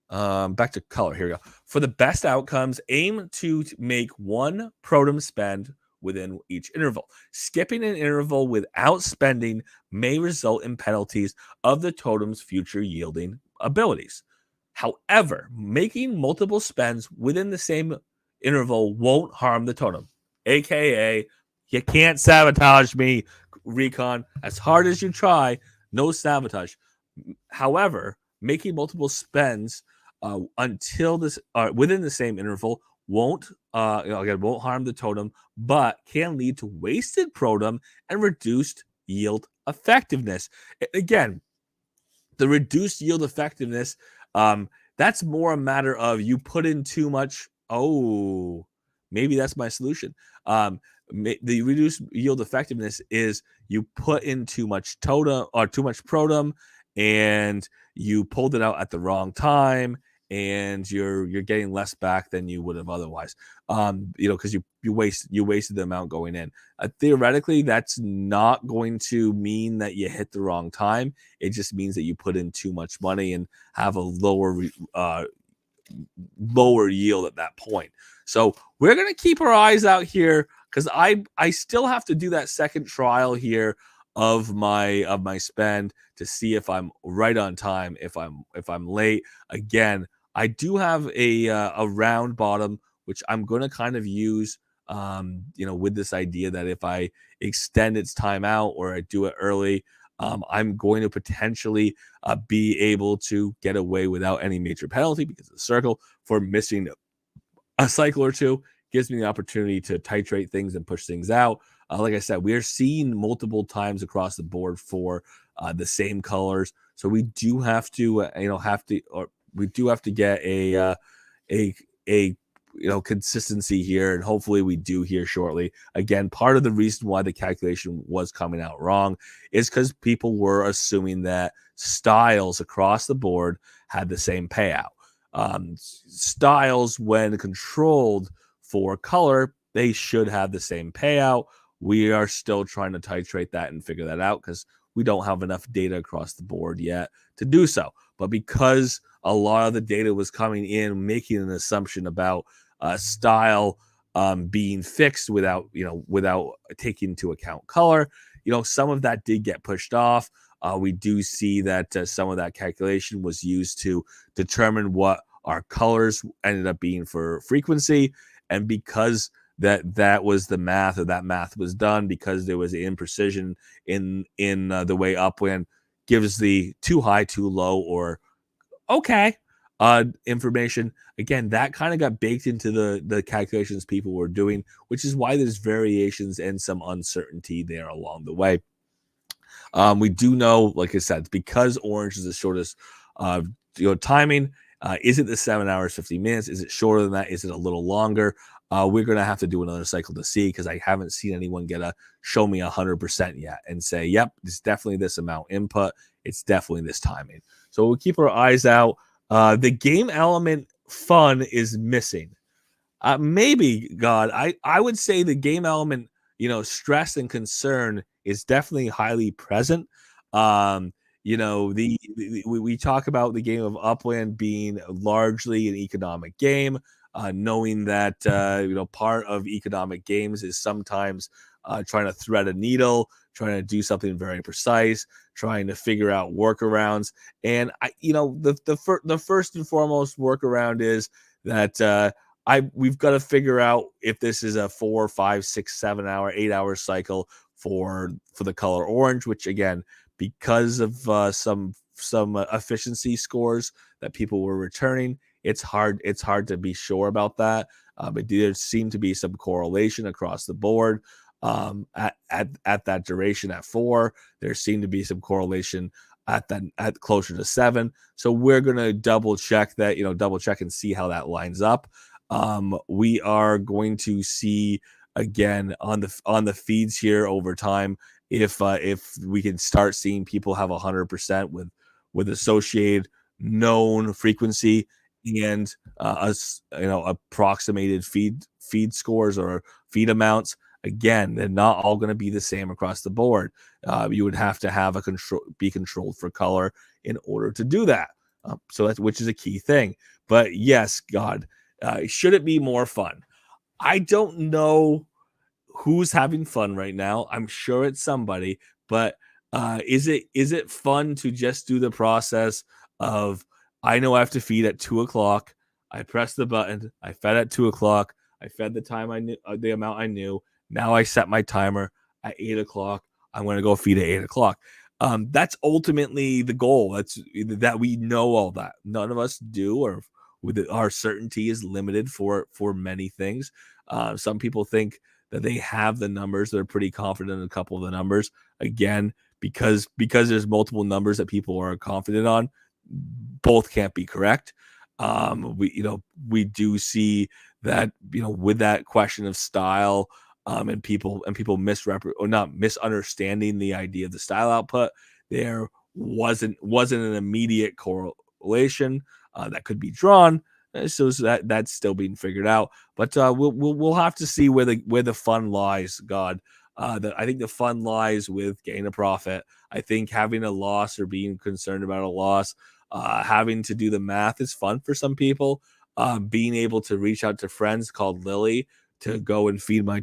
Back to color. Here we go. For the best outcomes, aim to make one protem spend within each interval. Skipping an interval without spending may result in penalties of the totem's future yielding abilities. However, making multiple spends within the same interval won't harm the totem. AKA, you can't sabotage me, Recon. As hard as you try, no sabotage. However, making multiple spends until this within the same interval won't harm the totem, but can lead to wasted protem and reduced yield effectiveness. Again, the reduced yield effectiveness, that's more a matter of you put in too much. Oh, maybe that's my solution. The reduced yield effectiveness is you put in too much totem or too much protem, and you pulled it out at the wrong time, and you're getting less back than you would have otherwise. Because you wasted the amount going in. Theoretically, that's not going to mean that you hit the wrong time. It just means that you put in too much money and have a lower yield at that point. So we're gonna keep our eyes out here, because I still have to do that second trial here of my spend to see if I'm right on time, if I'm late. Again, I do have a round bottom, which I'm going to kind of use, with this idea that if I extend its time out or I do it early, I'm going to potentially be able to get away without any major penalty because of the circle for missing a cycle or two. Gives me the opportunity to titrate things and push things out. Like I said, we are seeing multiple times across the board for the same colors, so we do have to, we do have to get a a consistency here, and hopefully we do here shortly. Again, part of the reason why the calculation was coming out wrong is because people were assuming that styles across the board had the same payout. Styles, when controlled for color, they should have the same payout. We are still trying to titrate that and figure that out because we don't have enough data across the board yet to do so. But because a lot of the data was coming in, making an assumption about style being fixed without taking into account color, some of that did get pushed off. We do see that some of that calculation was used to determine what our colors ended up being for frequency, and because that was the math, or that math was done because there was imprecision in the way Upland gives the too high, too low, or okay information. Again, that kind of got baked into the calculations people were doing, which is why there's variations and some uncertainty there along the way. We do know, like I said, because orange is the shortest timing. Is it the 7 hours 50 minutes? Is it shorter than that? Is it a little longer? We're gonna have to do another cycle to see, because I haven't seen anyone get a show me 100% yet and say, yep, it's definitely this amount input. It's definitely this timing. So we'll keep our eyes out. The game element fun is missing. Maybe, God, I would say the game element, stress and concern is definitely highly present. We talk about the game of Upland being largely an economic game, knowing that part of economic games is sometimes trying to thread a needle, trying to do something very precise, trying to figure out workarounds. And the first and foremost workaround is that we've got to figure out if this is a 4, 5, 6, 7 hour, 8 hour cycle for the color orange, which again, because of some efficiency scores that people were returning, it's hard to be sure about that. But there seemed to be some correlation across the board at that duration at 4. There seemed to be some correlation at closer to 7. So we're gonna double check and see how that lines up. We are going to see again on the feeds here over time if we can start seeing people have 100% with associated known frequency and approximated feed scores or feed amounts. Again, they're not all going to be the same across the board. You would have to have be controlled for color in order to do that. So that's, which is a key thing. But yes, God, should it be more fun? I don't know who's having fun right now. I'm sure it's somebody, but is it fun to just do the process of, I know I have to feed at 2 o'clock. I press the button. I fed at 2 o'clock. I fed the time I knew, the amount I knew. Now I set my timer at 8 o'clock. I'm going to go feed at 8 o'clock. That's ultimately the goal. That's that we know all that. None of us do, or our certainty is limited for many things. Some people think that they have the numbers. They're pretty confident in a couple of the numbers. Again, because there's multiple numbers that people are confident on, both can't be correct. We do see that, with that question of style, and people not misunderstanding the idea of the style output, there wasn't an immediate correlation that could be drawn. So that's still being figured out, but we'll have to see where the fun lies. God, I think the fun lies with gain a profit. I think having a loss or being concerned about a loss, having to do the math is fun for some people. Being able to reach out to friends called Lily to go and feed my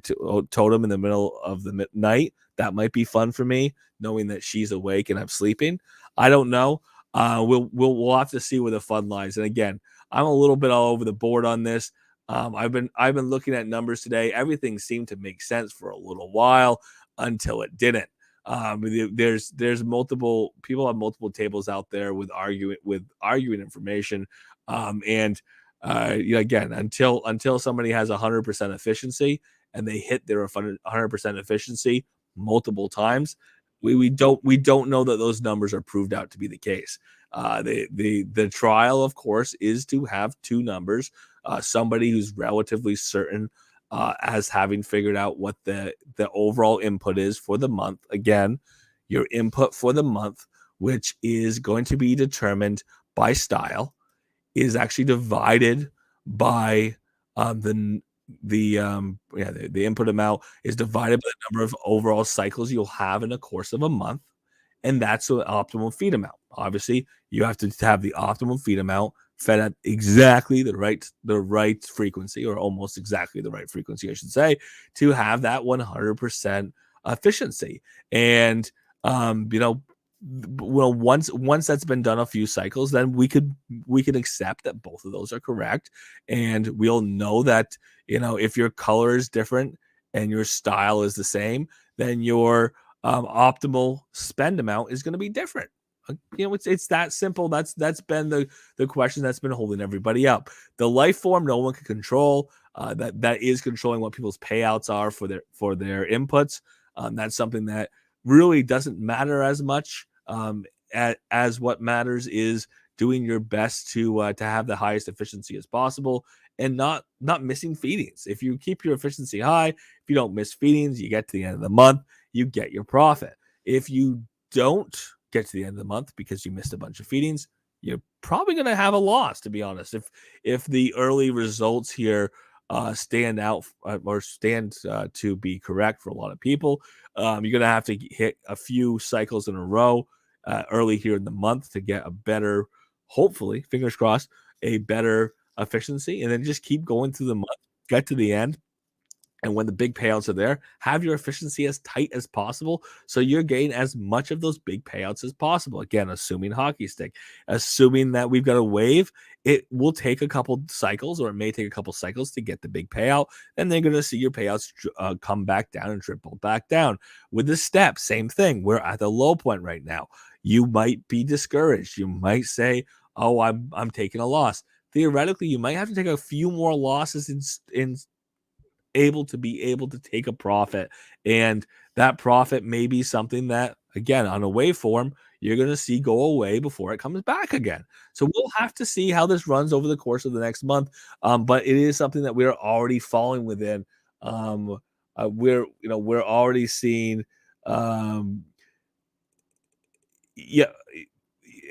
totem in the middle of the night, that might be fun for me, knowing that she's awake and I'm sleeping. I don't know. We'll have to see where the fun lies. And again, I'm a little bit all over the board on this. I've been looking at numbers today. Everything seemed to make sense for a little while until it didn't. There's multiple people have multiple tables out there with arguing information, and again, until somebody has 100% efficiency and they hit their 100% efficiency multiple times, we don't know that those numbers are proved out to be the case. The trial, of course, is to have two numbers. Somebody who's relatively certain as having figured out what the overall input is for the month. Again, your input for the month, which is going to be determined by style, is actually divided by the input amount is divided by the number of overall cycles you'll have in the course of a month, and that's the optimal feed amount. Obviously, you have to have the optimal feed amount fed at exactly the right frequency, or almost exactly the right frequency, I should say, to have that 100% efficiency. And well, once that's been done a few cycles, then we can accept that both of those are correct, and we'll know that if your color is different and your style is the same, then your optimal spend amount is going to be different. It's that simple. That's been the question that's been holding everybody up. The life form no one can control. That is controlling what people's payouts are for their inputs. That's something that really doesn't matter as much. As what matters is doing your best to have the highest efficiency as possible, and not missing feedings. If you keep your efficiency high, if you don't miss feedings, you get to the end of the month, you get your profit. If you don't get to the end of the month because you missed a bunch of feedings, you're probably going to have a loss, to be honest. If the early results here stand out or stand to be correct for a lot of people, you're going to have to hit a few cycles in a row early here in the month to get a better, hopefully, fingers crossed, a better efficiency, and then just keep going through the month, get to the end, and when the big payouts are there, have your efficiency as tight as possible so you're getting as much of those big payouts as possible. Again, assuming hockey stick, assuming that we've got a wave, it will take a couple cycles, or it may take a couple cycles to get the big payout. And they're going to see your payouts come back down and triple back down. With the step, same thing. We're at the low point right now. You might be discouraged. You might say, "Oh, I'm taking a loss." Theoretically, you might have to take a few more losses in able to take a profit, and that profit may be something that, again, on a waveform, you're going to see go away before it comes back again. So we'll have to see how this runs over the course of the next month, but it is something that we're already falling within. We're already seeing um, yeah,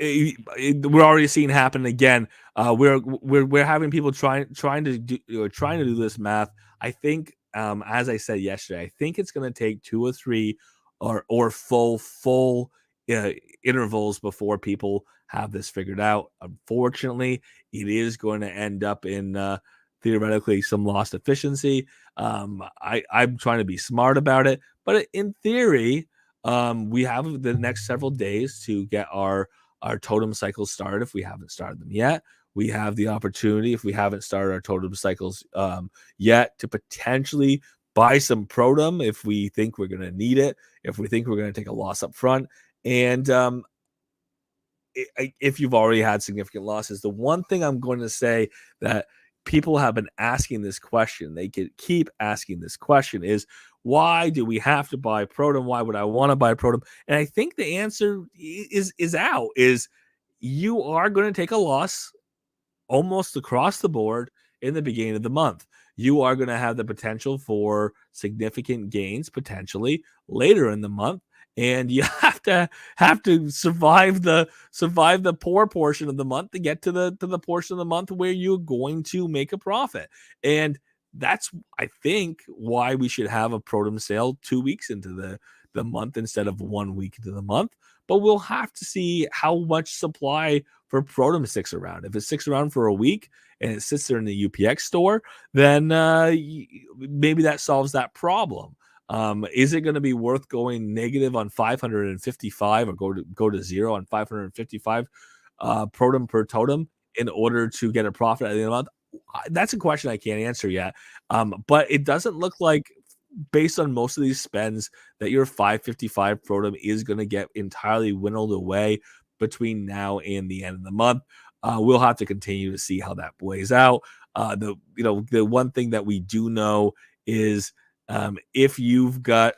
we're already seeing happen again. We're having people trying to do this math. I think, as I said yesterday, I think it's going to take 2 or 3 or full uh, intervals before people have this figured out. Unfortunately, it is going to end up in theoretically some lost efficiency. I'm trying to be smart about it, but in theory, we have the next several days to get our totem cycles started if we haven't started them yet. We have the opportunity, if we haven't started our totem cycles yet, to potentially buy some protem if we think we're going to need it, if we think we're going to take a loss up front. And if you've already had significant losses, the one thing I'm going to say that people have been asking this question, they could keep asking this question, is why do we have to buy Protem? Why would I want to buy Protem? And I think the answer is you are going to take a loss almost across the board in the beginning of the month. You are going to have the potential for significant gains potentially later in the month, and you have to survive the poor portion of the month to get to the portion of the month where you're going to make a profit. And that's, I think, why we should have a Protem sale 2 weeks into the month instead of 1 week into the month. But we'll have to see how much supply for Protem sticks around. If it sticks around for a week and it sits there in the UPX store, then maybe that solves that problem. Is it going to be worth going negative on 555 or go to zero on 555 Protem per totem in order to get a profit at the end of the month? That's a question I can't answer yet. But it doesn't look like based on most of these spends, that your 555 Protem is going to get entirely winnowed away between now and the end of the month. We'll have to continue to see how that plays out. The one thing that we do know is, if you've got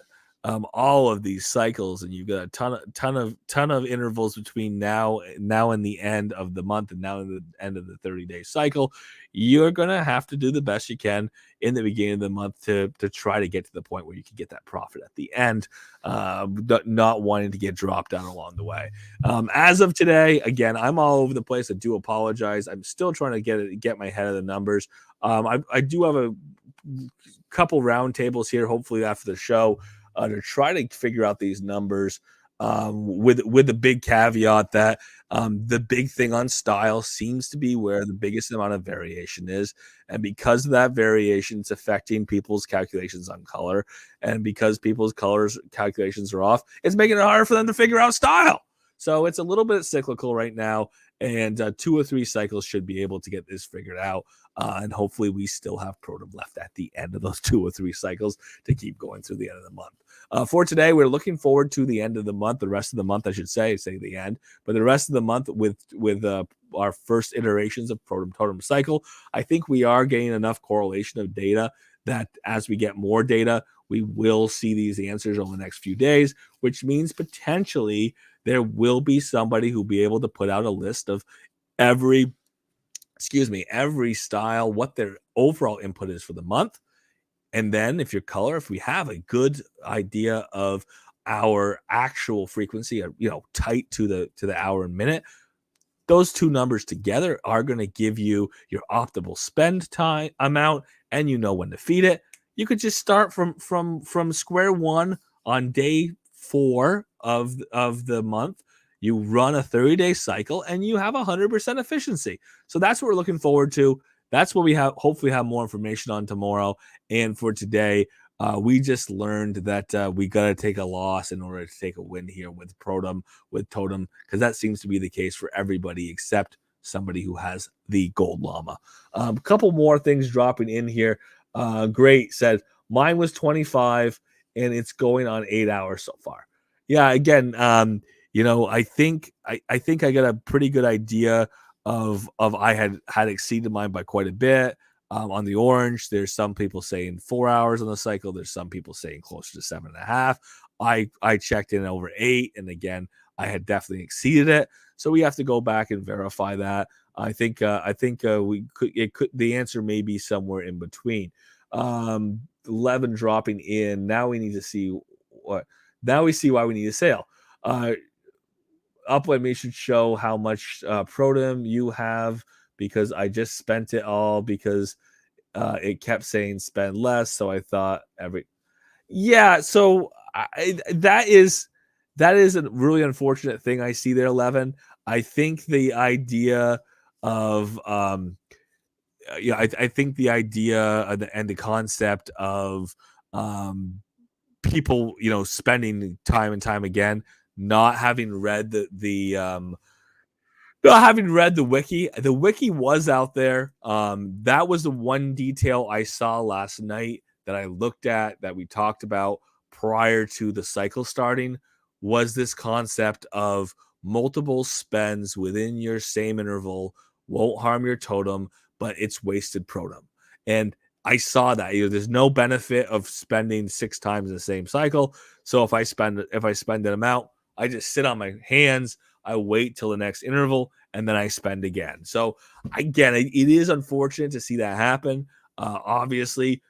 all of these cycles and you've got a ton of intervals between now and the end of the month and now and the end of the 30-day cycle, you're gonna have to do the best you can in the beginning of the month to try to get to the point where you can get that profit at the end, not wanting to get dropped down along the way. As of today, again, I'm all over the place. I do apologize. I'm still trying to get my head of the numbers. I do have a couple roundtables here, hopefully after the show, to try to figure out these numbers, with the big caveat that the big thing on style seems to be where the biggest amount of variation is. And because of that variation, it's affecting people's calculations on color. And because people's colors calculations are off, it's making it harder for them to figure out style. So it's a little bit cyclical right now. And 2 or 3 cycles should be able to get this figured out. And hopefully we still have Protem left at the end of those 2 or 3 cycles to keep going through the end of the month. For today, we're looking forward to the end of the month, the rest of the month, I should say the end, but the rest of the month with our first iterations of Protem Totem cycle. I think we are getting enough correlation of data that as we get more data, we will see these answers over the next few days, which means potentially there will be somebody who'll be able to put out a list of every style, what their overall input is for the month. And then if we have a good idea of our actual frequency, tight to the hour and minute, those two numbers together are going to give you your optimal spend time amount, and you know when to feed it. You could just start from square one on day 4 of the month. You run a 30-day cycle and you have 100% efficiency. So that's what we're looking forward to. That's what we hopefully have more information on tomorrow. And for today, we just learned that we got to take a loss in order to take a win here with Totem, because that seems to be the case for everybody except somebody who has the gold llama. A couple more things dropping in here. Great said, mine was 25 and it's going on 8 hours so far. Yeah, again, I think I got a pretty good idea of I had exceeded mine by quite a bit. On the orange, there's some people saying 4 hours on the cycle. There's some people saying closer to 7.5. I checked in over 8, and again, I had definitely exceeded it. So we have to go back and verify that. I think the answer may be somewhere in between. 11 dropping in. Now we need to see what. Now we see why we need a sale. Upland, we should show how much Protem you have, because I just spent it all because it kept saying spend less. So I thought so that is a really unfortunate thing I see there, 11. I think the idea of I think the idea and the concept of people spending time and time again, not having read the wiki. The wiki was out there. That was the one detail I saw last night that I looked at, that we talked about prior to the cycle starting, was this concept of multiple spends within your same interval won't harm your totem, but it's wasted Protem. And I saw that there's no benefit of spending 6 times in the same cycle. So if I spend that amount, I just sit on my hands. I wait till the next interval, and then I spend again. So again, it is unfortunate to see that happen. Obviously,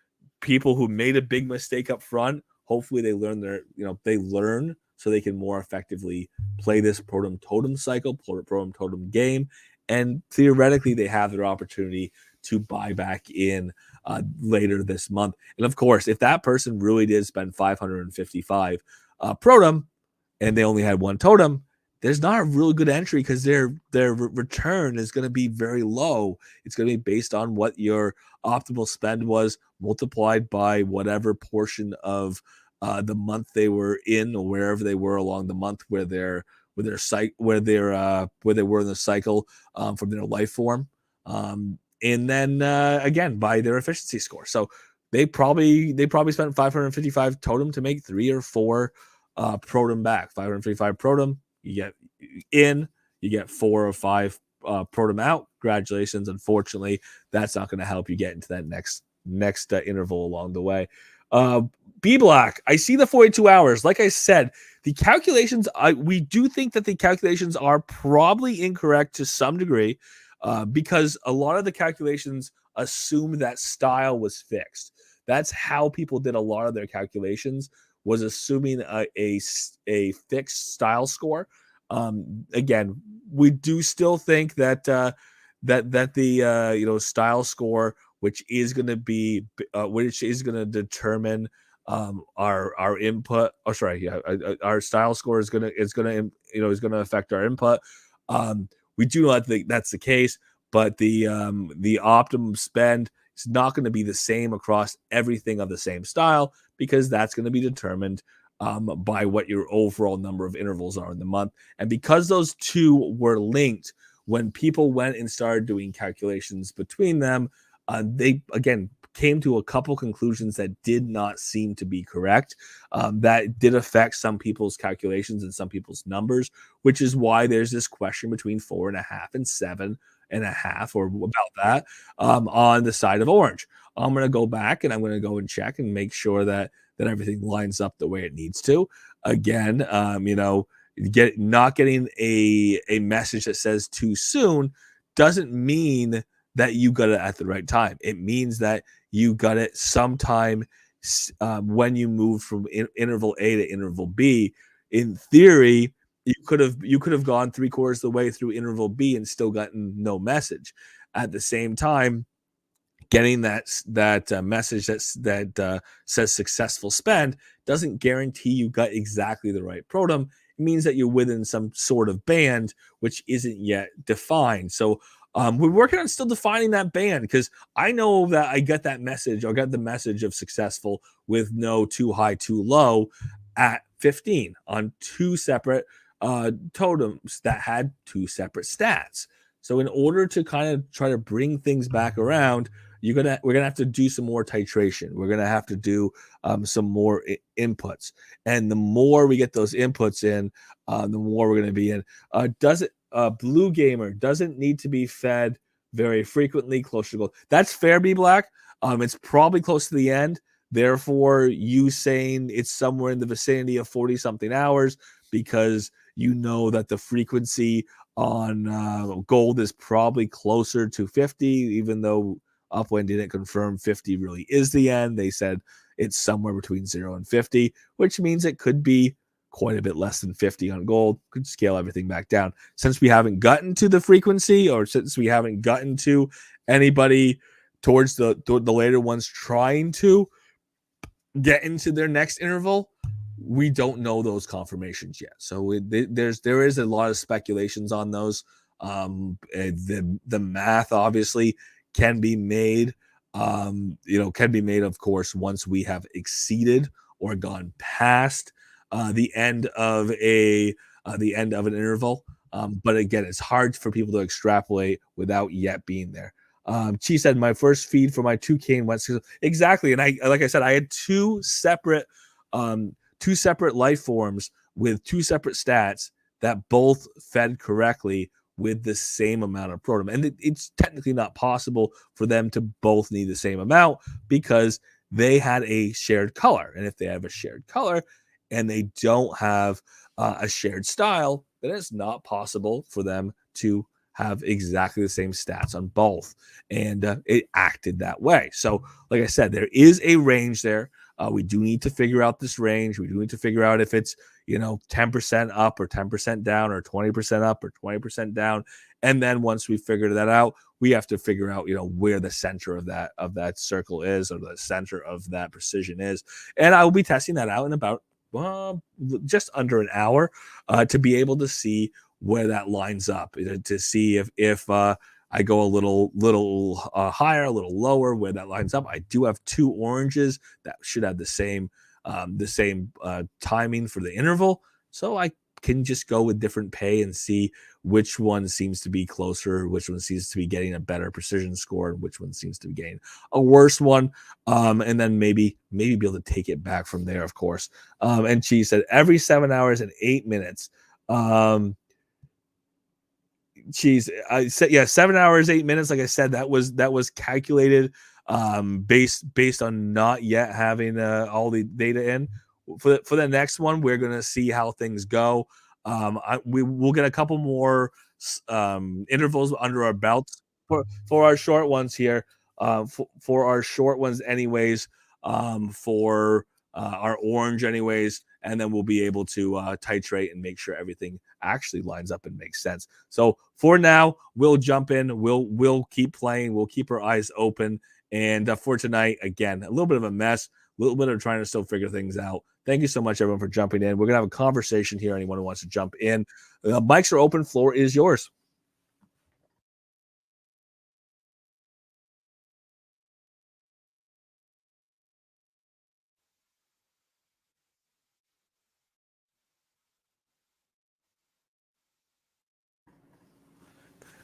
people who made a big mistake up front, hopefully they learn so they can more effectively play this Protem Totem cycle, Protem Totem game, and theoretically they have their opportunity to buy back in later this month. And of course, if that person really did spend 555 Protem and they only had 1 totem, there's not a really good entry, because their return is going to be very low. It's going to be based on what your optimal spend was multiplied by whatever portion of the month they were in, or wherever they were along the month where they were in the cycle from their life form, and then again by their efficiency score. So They probably spent 555 totem to make 3 or 4 protem back. 555 protem, you get in, you get 4 or 5 protem out. Congratulations. Unfortunately, that's not going to help you get into that next interval along the way. Uh, B Black, I see the 42 hours. Like I said, the calculations, we do think that the calculations are probably incorrect to some degree, because a lot of the calculations assume that style was fixed. That's how people did a lot of their calculations, was assuming a fixed style score. Again, we do still think that that the style score, which is going to determine our input. Oh, sorry, yeah, our style score is gonna affect our input. We do not think that's the case, but the optimum spend is not going to be the same across everything of the same style, because that's going to be determined by what your overall number of intervals are in the month. And because those two were linked, when people went and started doing calculations between them, they again came to a couple conclusions that did not seem to be correct. That did affect some people's calculations and some people's numbers, which is why there's this question between 4.5 and 7.5, or about that, on the side of orange. I'm going to go back and I'm going to go and check and make sure that everything lines up the way it needs to. Again, not getting a message that says too soon doesn't mean that you got it at the right time. It means that you got it sometime when you moved from interval A to interval B. In theory, you could have gone 3/4 of the way through interval B and still gotten no message. At the same time, getting that message that says successful spend doesn't guarantee you got exactly the right protem. It means that you're within some sort of band which isn't yet defined. So we're working on still defining that band, because I know that I got that message, or got the message of successful with no too high, too low at 15 on 2 separate totems that had 2 separate stats. So in order to kind of try to bring things back around, we're gonna have to do some more titration. We're gonna have to do some more inputs, and the more we get those inputs in, the more we're gonna be in. Does it Blue Gamer doesn't need to be fed very frequently, close to goal? That's fair, B Black. It's probably close to the end. Therefore, you saying it's somewhere in the vicinity of 40 something hours, because you know that the frequency on gold is probably closer to 50, even though Upland didn't confirm 50 really is the end. They said it's somewhere between 0 and 50, which means it could be quite a bit less than 50 on gold. Could scale everything back down. Since we haven't gotten to the frequency, or since we haven't gotten to anybody towards the later ones trying to get into their next interval, we don't know those confirmations yet. So there is a lot of speculations on those. The math obviously can be made, of course, once we have exceeded or gone past the end of an interval. But again, it's hard for people to extrapolate without yet being there. She said my first feed for my 2K went exactly, and like I said, I had two separate life forms with 2 separate stats that both fed correctly with the same amount of protem. And it's technically not possible for them to both need the same amount, because they had a shared color. And if they have a shared color and they don't have a shared style, then it's not possible for them to have exactly the same stats on both. And it acted that way. So, like I said, there is a range there. We do need to figure out this range. We do need to figure out if it's 10% up or 10% down, or 20% up or 20% down. And then once we figure that out, we have to figure out where the center of that circle is, or the center of that precision is. And I will be testing that out in about just under an hour, to be able to see where that lines up, to see if I go a little higher, a little lower, where that lines up. I do have 2 oranges that should have the same timing for the interval, so I can just go with different pay and see which one seems to be closer, which one seems to be getting a better precision score, and which one seems to be getting a worse one. And then maybe be able to take it back from there, of course. And she said every 7 hours and 8 minutes. Um, Jeez, I said yeah, 7 hours, 8 minutes. Like I said, that was calculated based on not yet having all the data in. For the next one, we're gonna see how things go. We will get a couple more intervals under our belts for our short ones here. For our short ones, anyways. For our orange, anyways, and then we'll be able to titrate and make sure everything actually lines up and makes sense. So for now, we'll jump in. We'll keep playing. We'll keep our eyes open. And for tonight, again, a little bit of a mess, a little bit of trying to still figure things out. Thank you so much, everyone, for jumping in. We're gonna have a conversation here. Anyone who wants to jump in, mics are open. Floor is yours.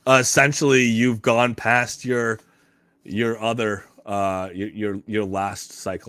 Essentially, you've gone past your other your last cycle.